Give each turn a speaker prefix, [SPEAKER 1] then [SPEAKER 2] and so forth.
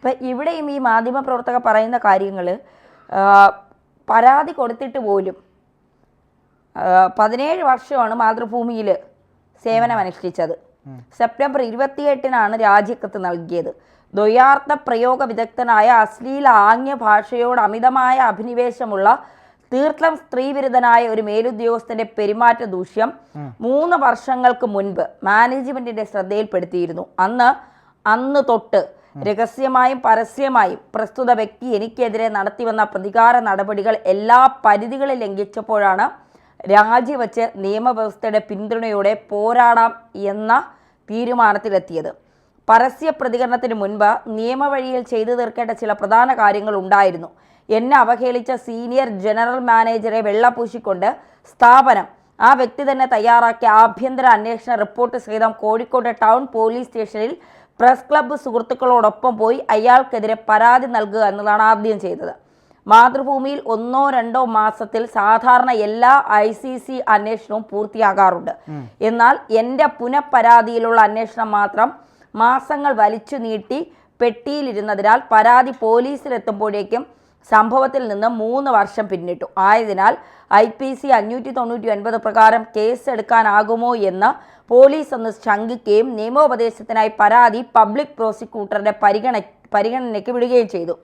[SPEAKER 1] അപ്പം ഇവിടെയും ഈ മാധ്യമപ്രവർത്തകർ പറയുന്ന കാര്യങ്ങൾ പരാതി കൊടുത്തിട്ട് പോലും 17 വർഷമാണ് മാതൃഭൂമിയിൽ സേവനമനുഷ്ഠിച്ചത്. സെപ്റ്റംബർ 28 രാജിക്കത്ത് നൽകിയത്. ദ്വയാർത്ഥ പ്രയോഗ വിദഗ്ധനായ അശ്ലീല ആംഗ്യ ഭാഷയോട് അമിതമായ അഭിനിവേശമുള്ള തീർത്ഥം സ്ത്രീവിരുദ്ധനായ ഒരു മേലുദ്യോഗസ്ഥന്റെ പെരുമാറ്റ ദൂഷ്യം 3 വർഷങ്ങൾക്ക് മുൻപ് മാനേജ്മെന്റിന്റെ ശ്രദ്ധയിൽപ്പെടുത്തിയിരുന്നു. അന്ന് തൊട്ട് രഹസ്യമായും പരസ്യമായും പ്രസ്തുത വ്യക്തി എനിക്കെതിരെ നടത്തിവന്ന പ്രതികാര നടപടികൾ എല്ലാ പരിധികളും ലംഘിച്ചപ്പോഴാണ് രാജിവെച്ച് നിയമവ്യവസ്ഥയുടെ പിന്തുണയോടെ പോരാടാം എന്ന തീരുമാനത്തിലെത്തിയത്. പരസ്യ പ്രതികരണത്തിന് മുൻപ് നിയമവഴിയിൽ ചെയ്തു തീർക്കേണ്ട ചില പ്രധാന കാര്യങ്ങൾ ഉണ്ടായിരുന്നു. എന്നെ അവഹേളിച്ച സീനിയർ ജനറൽ മാനേജറെ വെള്ളപൂശിക്കൊണ്ട് സ്ഥാപനം ആ വ്യക്തി തന്നെ തയ്യാറാക്കിയ ആഭ്യന്തര അന്വേഷണ റിപ്പോർട്ട് സഹിതം കോഴിക്കോട് ടൗൺ പോലീസ് സ്റ്റേഷനിൽ പ്രസ് ക്ലബ്ബ് സുഹൃത്തുക്കളോടൊപ്പം പോയി അയാൾക്കെതിരെ പരാതി നൽകുക എന്നതാണ് ആദ്യം ചെയ്തത്. മാതൃഭൂമിയിൽ 1-2 മാസത്തിൽ സാധാരണ എല്ലാ ICC അന്വേഷണവും പൂർത്തിയാകാറുണ്ട്. എന്നാൽ എൻ്റെ പുനഃപരാതിയിലുള്ള അന്വേഷണം മാത്രം മാസങ്ങൾ വലിച്ചു നീട്ടി പെട്ടിയിലിരുന്നതിനാൽ പരാതി പോലീസിലെത്തുമ്പോഴേക്കും സംഭവത്തിൽ നിന്ന് 3 വർഷം പിന്നിട്ടു. ആയതിനാൽ IPC 599 പ്രകാരം കേസെടുക്കാനാകുമോ എന്ന് പോലീസ് ഒന്ന് ശങ്കിക്കുകയും നിയമോപദേശത്തിനായി പരാതി പബ്ലിക് പ്രോസിക്യൂട്ടറുടെ പരിഗണനയ്ക്ക് വിടുകയും ചെയ്തു.